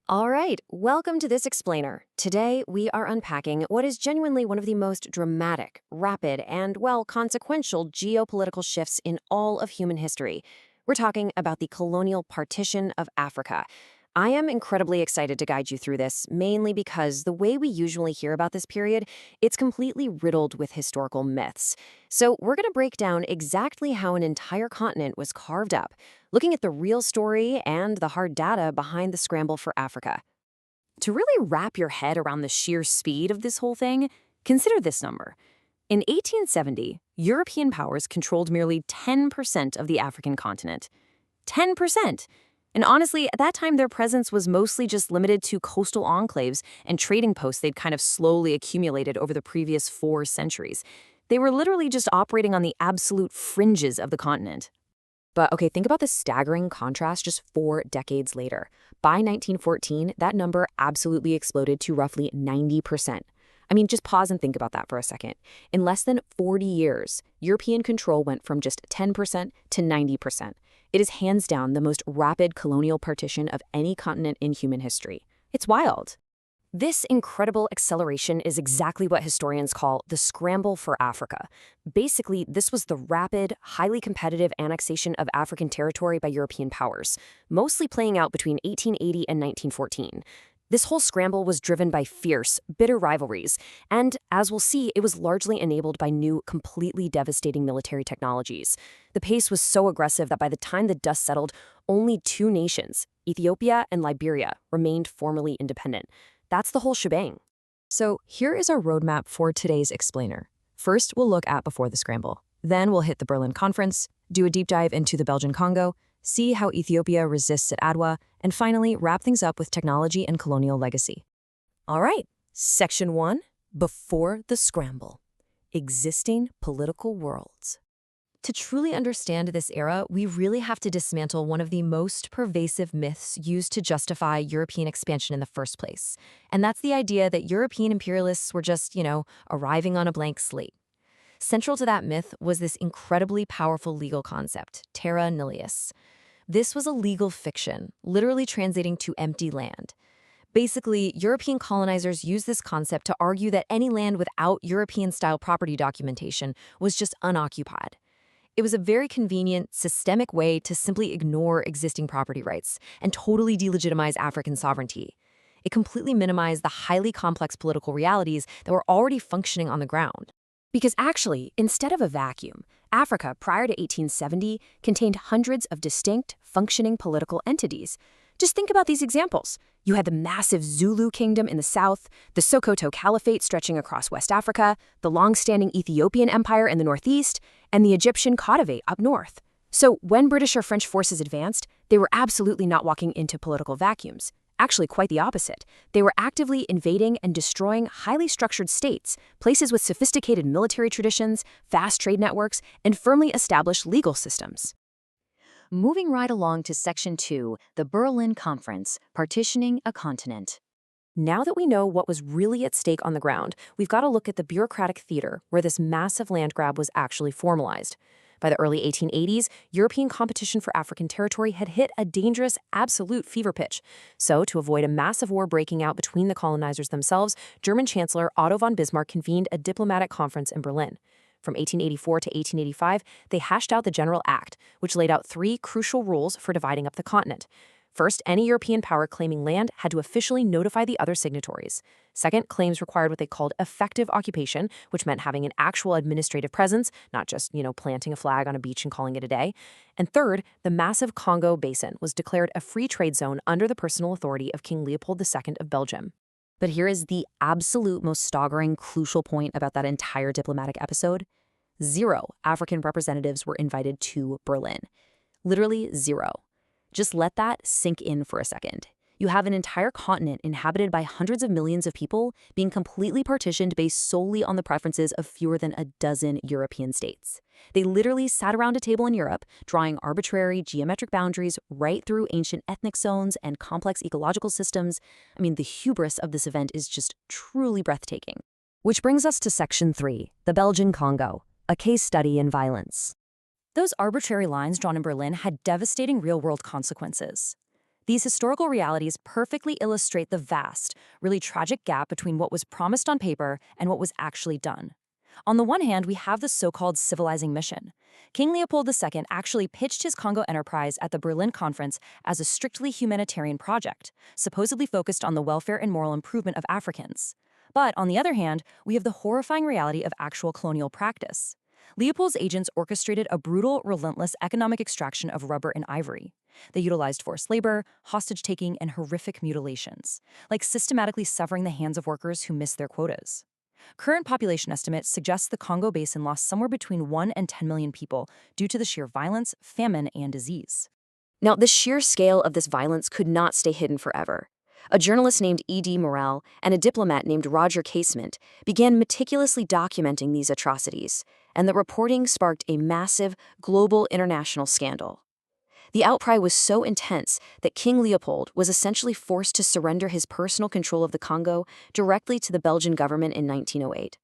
All right, welcome to this explainer. Today, we are unpacking what is genuinely one of the most dramatic, rapid, and, well, consequential geopolitical shifts in all of human history. We're talking about the colonial partition of Africa. I am incredibly excited to guide you through this, mainly because the way we usually hear about this period, it's completely riddled with historical myths. So we're going to break down exactly how an entire continent was carved up, looking at the real story and the hard data behind the scramble for Africa. To really wrap your head around the sheer speed of this whole thing, consider this number. In 1870, European powers controlled merely 10% of the African continent. 10%! And honestly, at that time, their presence was mostly just limited to coastal enclaves and trading posts they'd kind of slowly accumulated over the previous 4 centuries. They were literally just operating on the absolute fringes of the continent. But okay, think about the staggering contrast just 4 decades later. By 1914, that number absolutely exploded to roughly 90%. I mean, just pause and think about that for a second. In less than 40 years, European control went from just 10% to 90%. It is hands down the most rapid colonial partition of any continent in human history. It's wild. This incredible acceleration is exactly what historians call the scramble for Africa. Basically, this was the rapid, highly competitive annexation of African territory by European powers, mostly playing out between 1880 and 1914. This whole scramble was driven by fierce, bitter rivalries, and, as we'll see, it was largely enabled by new, completely devastating military technologies. The pace was so aggressive that by the time the dust settled, only 2 nations, Ethiopia and Liberia, remained formally independent. That's the whole shebang. So here is our roadmap for today's explainer. First, we'll look at before the scramble. Then we'll hit the Berlin Conference, do a deep dive into the Belgian Congo, see how Ethiopia resists at Adwa, and finally wrap things up with technology and colonial legacy. All right, Section 1, Before the Scramble, Existing Political Worlds. To truly understand this era, we really have to dismantle one of the most pervasive myths used to justify European expansion in the first place. And that's the idea that European imperialists were just, arriving on a blank slate. Central to that myth was this incredibly powerful legal concept, terra nullius. This was a legal fiction, literally translating to empty land. Basically, European colonizers used this concept to argue that any land without European-style property documentation was just unoccupied. It was a very convenient, systemic way to simply ignore existing property rights and totally delegitimize African sovereignty. It completely minimized the highly complex political realities that were already functioning on the ground. Because actually, instead of a vacuum, Africa prior to 1870 contained hundreds of distinct, functioning political entities. Just think about these examples. You had the massive Zulu kingdom in the south, the Sokoto Caliphate stretching across West Africa, the long-standing Ethiopian empire in the northeast, and the Egyptian Cautivate up north. So when British or French forces advanced, they were absolutely not walking into political vacuums. Actually, quite the opposite. They were actively invading and destroying highly structured states, places with sophisticated military traditions, fast trade networks, and firmly established legal systems. Moving right along to Section 2, the Berlin Conference, Partitioning a Continent. Now that we know what was really at stake on the ground, we've got to look at the bureaucratic theater where this massive land grab was actually formalized. By the early 1880s, European competition for African territory had hit a dangerous, absolute fever pitch. So, to avoid a massive war breaking out between the colonizers themselves, German Chancellor Otto von Bismarck convened a diplomatic conference in Berlin. From 1884 to 1885, they hashed out the General Act, which laid out 3 crucial rules for dividing up the continent. First, any European power claiming land had to officially notify the other signatories. Second, claims required what they called effective occupation, which meant having an actual administrative presence, not just, planting a flag on a beach and calling it a day. And third, the massive Congo Basin was declared a free trade zone under the personal authority of King Leopold II of Belgium. But here is the absolute most staggering, crucial point about that entire diplomatic episode. 0 African representatives were invited to Berlin. Literally 0. Just let that sink in for a second. You have an entire continent inhabited by hundreds of millions of people being completely partitioned based solely on the preferences of fewer than a dozen European states. They literally sat around a table in Europe, drawing arbitrary geometric boundaries right through ancient ethnic zones and complex ecological systems. I mean, the hubris of this event is just truly breathtaking. Which brings us to Section 3, the Belgian Congo, a case study in violence. Those arbitrary lines drawn in Berlin had devastating real-world consequences. These historical realities perfectly illustrate the vast, really tragic gap between what was promised on paper and what was actually done. On the one hand, we have the so-called civilizing mission. King Leopold II actually pitched his Congo enterprise at the Berlin Conference as a strictly humanitarian project, supposedly focused on the welfare and moral improvement of Africans. But on the other hand, we have the horrifying reality of actual colonial practice. Leopold's agents orchestrated a brutal, relentless economic extraction of rubber and ivory. They utilized forced labor, hostage-taking, and horrific mutilations, like systematically severing the hands of workers who missed their quotas. Current population estimates suggest the Congo Basin lost somewhere between 1 and 10 million people due to the sheer violence, famine, and disease. Now, the sheer scale of this violence could not stay hidden forever. A journalist named E.D. Morel and a diplomat named Roger Casement began meticulously documenting these atrocities, and the reporting sparked a massive, global international scandal. The outcry was so intense that King Leopold was essentially forced to surrender his personal control of the Congo directly to the Belgian government in 1908.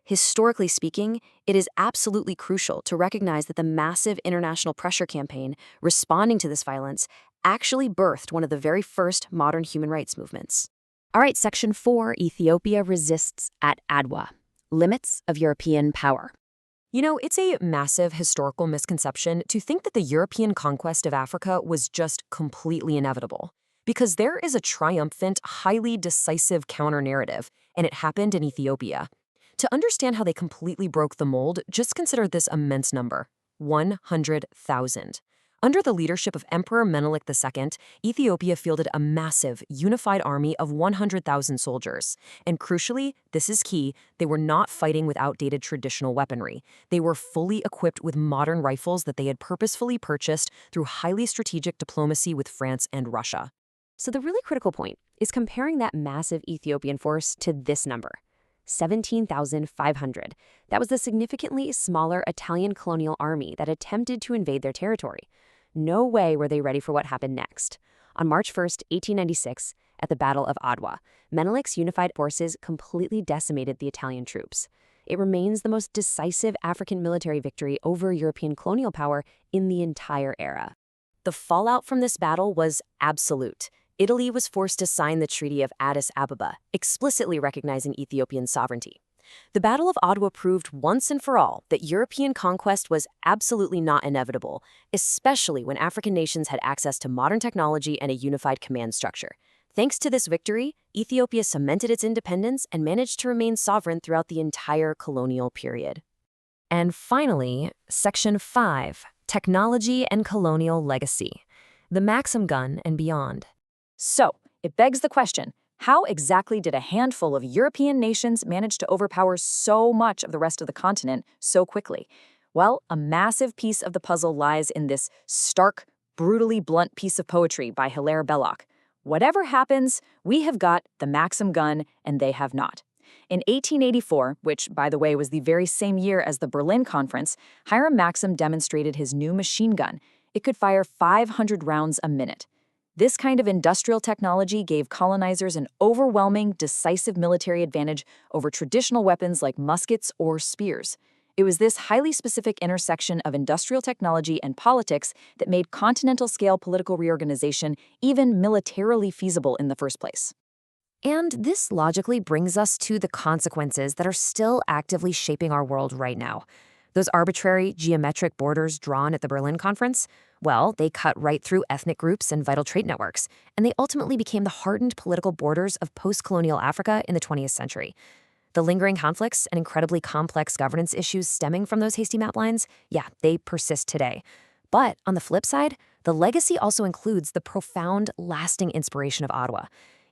Historically speaking, it is absolutely crucial to recognize that the massive international pressure campaign responding to this violence actually birthed one of the very first modern human rights movements. All right, Section 4, Ethiopia resists at Adwa. Limits of European power. You know, it's a massive historical misconception to think that the European conquest of Africa was just completely inevitable. Because there is a triumphant, highly decisive counter-narrative, and it happened in Ethiopia. To understand how they completely broke the mold, just consider this immense number: 100,000. Under the leadership of Emperor Menelik II, Ethiopia fielded a massive, unified army of 100,000 soldiers. And crucially, this is key, they were not fighting with outdated traditional weaponry. They were fully equipped with modern rifles that they had purposefully purchased through highly strategic diplomacy with France and Russia. So the really critical point is comparing that massive Ethiopian force to this number: 17,500. That was the significantly smaller Italian colonial army that attempted to invade their territory. No way were they ready for what happened next. On March 1st, 1896, at the Battle of Adwa, Menelik's unified forces completely decimated the Italian troops. It remains the most decisive African military victory over European colonial power in the entire era. The fallout from this battle was absolute. Italy was forced to sign the Treaty of Addis Ababa, explicitly recognizing Ethiopian sovereignty. The Battle of Adwa proved once and for all that European conquest was absolutely not inevitable, especially when African nations had access to modern technology and a unified command structure. Thanks to this victory, Ethiopia cemented its independence and managed to remain sovereign throughout the entire colonial period. And finally, Section 5, Technology and Colonial Legacy, the Maxim gun and beyond. So, it begs the question, how exactly did a handful of European nations manage to overpower so much of the rest of the continent so quickly? Well, a massive piece of the puzzle lies in this stark, brutally blunt piece of poetry by Hilaire Belloc. Whatever happens, we have got the Maxim gun and they have not. In 1884, which, by the way, was the very same year as the Berlin Conference, Hiram Maxim demonstrated his new machine gun. It could fire 500 rounds a minute. This kind of industrial technology gave colonizers an overwhelming, decisive military advantage over traditional weapons like muskets or spears. It was this highly specific intersection of industrial technology and politics that made continental-scale political reorganization even militarily feasible in the first place. And this logically brings us to the consequences that are still actively shaping our world right now. Those arbitrary, geometric borders drawn at the Berlin Conference, well, they cut right through ethnic groups and vital trade networks, and they ultimately became the hardened political borders of post-colonial Africa in the 20th century. The lingering conflicts and incredibly complex governance issues stemming from those hasty map lines, yeah, they persist today. But on the flip side, the legacy also includes the profound, lasting inspiration of Adwa.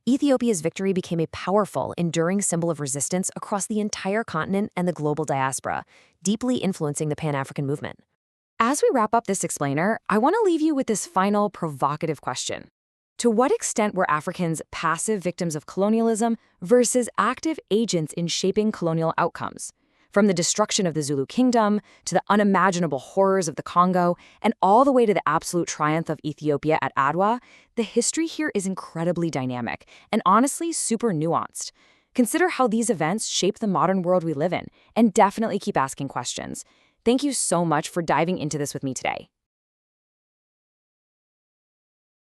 Ethiopia's victory became a powerful, enduring symbol of resistance across the entire continent and the global diaspora, deeply influencing the Pan-African movement. As we wrap up this explainer, I want to leave you with this final provocative question. To what extent were Africans passive victims of colonialism versus active agents in shaping colonial outcomes? From the destruction of the Zulu kingdom to the unimaginable horrors of the Congo and all the way to the absolute triumph of Ethiopia at Adwa, the history here is incredibly dynamic and honestly super nuanced. Consider how these events shape the modern world we live in, and definitely keep asking questions. Thank you so much for diving into this with me today.